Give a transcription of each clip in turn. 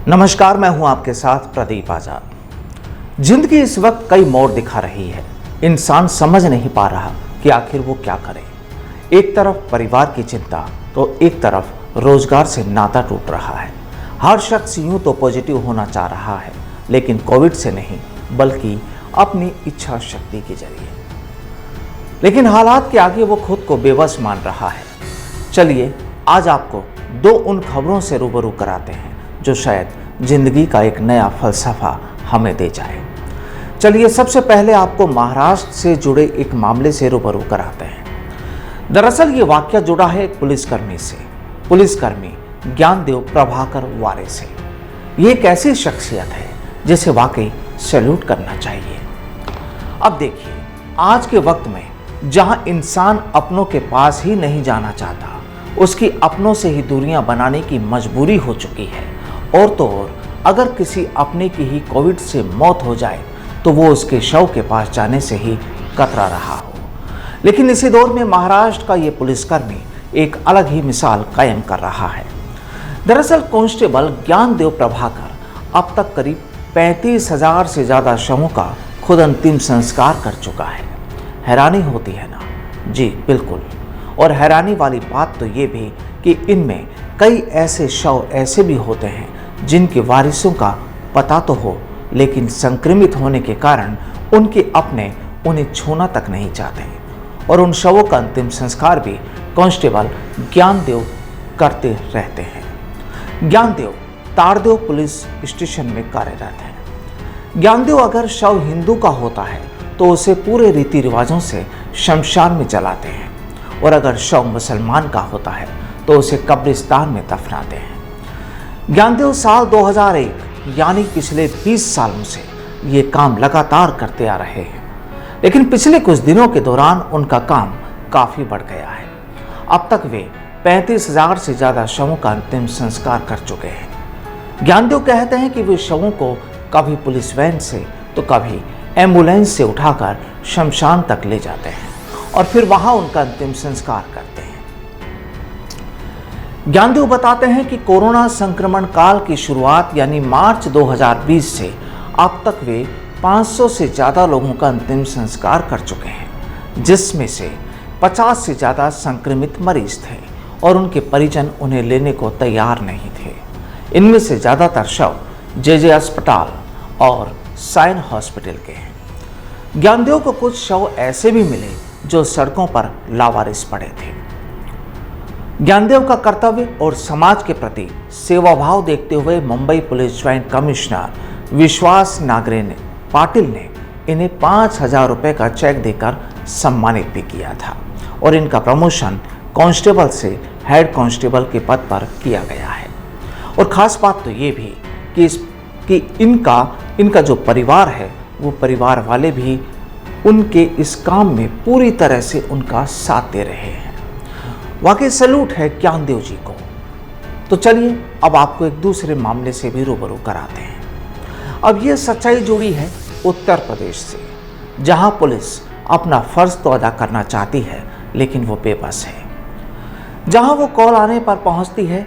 नमस्कार, मैं हूं आपके साथ प्रदीप आजाद। जिंदगी इस वक्त कई मोड़ दिखा रही है। इंसान समझ नहीं पा रहा कि आखिर वो क्या करे। एक तरफ परिवार की चिंता तो एक तरफ रोजगार से नाता टूट रहा है। हर शख्स यूं तो पॉजिटिव होना चाह रहा है, लेकिन कोविड से नहीं बल्कि अपनी इच्छा शक्ति के जरिए। लेकिन हालात के आगे वो खुद को बेबस मान रहा है। चलिए आज आपको दो उन खबरों से रूबरू कराते हैं जो शायद जिंदगी का एक नया फलसफा हमें दे जाए। चलिए सबसे पहले आपको महाराष्ट्र से जुड़े एक मामले से रूबरू कराते हैं। दरअसल ये वाकया जुड़ा है एक पुलिसकर्मी से, पुलिसकर्मी ज्ञानदेव प्रभाकर वारे से। ये एक ऐसी शख्सियत है जिसे वाकई सैल्यूट करना चाहिए। अब देखिए, आज के वक्त में जहां इंसान अपनों के पास ही नहीं जाना चाहता, उसकी अपनों से ही दूरियां बनाने की मजबूरी हो चुकी है। और तो और अगर किसी अपने की ही कोविड से मौत हो जाए तो वो उसके शव के पास जाने से ही कतरा रहा हो। लेकिन इसी दौर में महाराष्ट्र का ये पुलिसकर्मी एक अलग ही मिसाल कायम कर रहा है। दरअसल कांस्टेबल ज्ञानदेव प्रभाकर अब तक करीब 35,000 से ज़्यादा शवों का खुद अंतिम संस्कार कर चुका है। हैरानी होती है ना? जी बिल्कुल। और हैरानी वाली बात तो ये भी कि इनमें कई ऐसे शव ऐसे भी होते हैं जिनके वारिसों का पता तो हो, लेकिन संक्रमित होने के कारण उनके अपने उन्हें छूना तक नहीं चाहते। और उन शवों का अंतिम संस्कार भी कांस्टेबल ज्ञानदेव करते रहते हैं। ज्ञानदेव तारदेव पुलिस स्टेशन में कार्यरत है। ज्ञानदेव अगर शव हिंदू का होता है तो उसे पूरे रीति रिवाजों से शमशान में जलाते हैं, और अगर शव मुसलमान का होता है तो उसे कब्रिस्तान में दफनाते हैं। ज्ञानदेव साल 2001 यानी पिछले 20 सालों से ये काम लगातार करते आ रहे हैं, लेकिन पिछले कुछ दिनों के दौरान उनका काम काफ़ी बढ़ गया है। अब तक वे 35,000 से ज़्यादा शवों का अंतिम संस्कार कर चुके हैं। ज्ञानदेव कहते हैं कि वे शवों को कभी पुलिस वैन से तो कभी एम्बुलेंस से उठाकर शमशान तक ले जाते हैं और फिर वहां उनका अंतिम संस्कार करते हैं। ज्ञानदेव बताते हैं कि कोरोना संक्रमण काल की शुरुआत यानी मार्च 2020 से अब तक वे 500 से ज़्यादा लोगों का अंतिम संस्कार कर चुके हैं, जिसमें से 50 से ज़्यादा संक्रमित मरीज थे और उनके परिजन उन्हें लेने को तैयार नहीं थे। इनमें से ज़्यादातर शव जे अस्पताल और साइन हॉस्पिटल के हैं। ज्ञानदेव को कुछ शव ऐसे भी मिले जो सड़कों पर लावारिस पड़े थे। ज्ञानदेव का कर्तव्य और समाज के प्रति सेवाभाव देखते हुए मुंबई पुलिस ज्वाइंट कमिश्नर विश्वास नागरे पाटिल ने इन्हें 5,000 रुपये का चेक देकर सम्मानित भी किया था, और इनका प्रमोशन कांस्टेबल से हेड कांस्टेबल के पद पर किया गया है। और ख़ास बात तो ये भी कि इनका जो परिवार है वो परिवार वाले भी उनके इस काम में पूरी तरह से उनका साथ दे रहे हैं। वाकई सैल्यूट है ज्ञानदेव जी को। तो चलिए अब आपको एक दूसरे मामले से भी रूबरू कराते हैं। अब ये सच्चाई जुड़ी है उत्तर प्रदेश से, जहां पुलिस अपना फर्ज तो अदा करना चाहती है लेकिन वो बेबस है। जहां वो कॉल आने पर पहुंचती है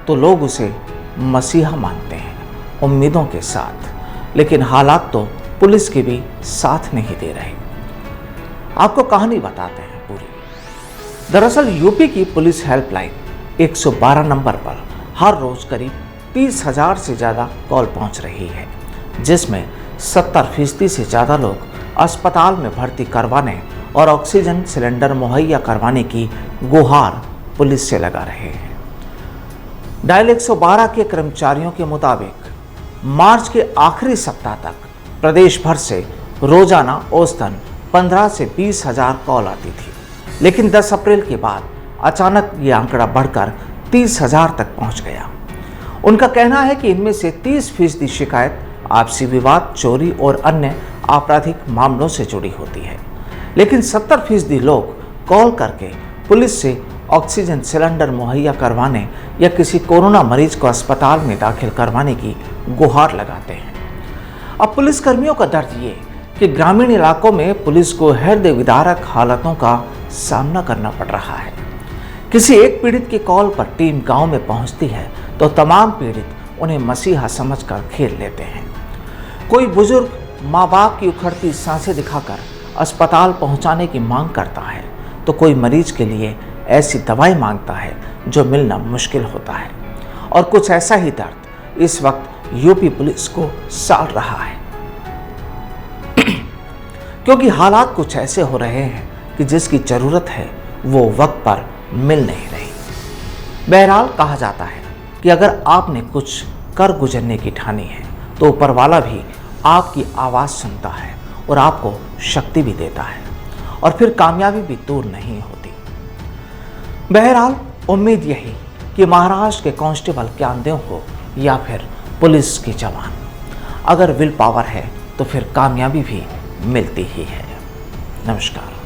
तो लोग उसे मसीहा मानते हैं उम्मीदों के साथ, लेकिन हालात तो पुलिस के भी साथ नहीं दे रहे। आपको कहानी बताते हैं पूरी। दरअसल यूपी की पुलिस हेल्पलाइन 112 नंबर पर हर रोज करीब 30,000 से ज़्यादा कॉल पहुंच रही है, जिसमें 70% से ज़्यादा लोग अस्पताल में भर्ती करवाने और ऑक्सीजन सिलेंडर मुहैया करवाने की गुहार पुलिस से लगा रहे हैं। डायल 112 के कर्मचारियों के मुताबिक मार्च के आखिरी सप्ताह तक प्रदेश भर से रोजाना औसतन 15 से 20,000 कॉल आती थी, लेकिन 10 अप्रैल के बाद अचानक ये आंकड़ा बढ़कर 30,000 तक पहुंच गया। उनका कहना है कि इनमें से 30% शिकायत आपसी विवाद, चोरी और अन्य आपराधिक मामलों से जुड़ी होती है, लेकिन 70% लोग कॉल करके पुलिस से ऑक्सीजन सिलेंडर मुहैया करवाने या किसी कोरोना मरीज को अस्पताल में दाखिल करवाने की गुहार लगाते हैं। अब पुलिसकर्मियों का दर्द ये कि ग्रामीण इलाकों में पुलिस को हृदय विदारक हालातों का सामना करना पड़ रहा है। किसी एक पीड़ित की कॉल पर टीम गांव में पहुंचती है तो तमाम पीड़ित उन्हें मसीहा समझकर खेल लेते हैं। कोई बुजुर्ग माँ बाप की उखड़ती सांसें दिखाकर अस्पताल पहुंचाने की मांग करता है, तो कोई मरीज के लिए ऐसी दवाई मांगता है जो मिलना मुश्किल होता है। और कुछ ऐसा ही दर्द इस वक्त यूपी पुलिस को साल रहा है, क्योंकि हालात कुछ ऐसे हो रहे हैं कि जिसकी जरूरत है वो वक्त पर मिल नहीं रही। बहरहाल कहा जाता है कि अगर आपने कुछ कर गुजरने की ठानी है तो ऊपर वाला भी आपकी आवाज़ सुनता है और आपको शक्ति भी देता है, और फिर कामयाबी भी दूर नहीं होती। बहरहाल उम्मीद यही कि महाराष्ट्र के कांस्टेबल ज्ञानदेव हो या फिर पुलिस के जवान, अगर विल पावर है तो फिर कामयाबी भी मिलती ही है। नमस्कार।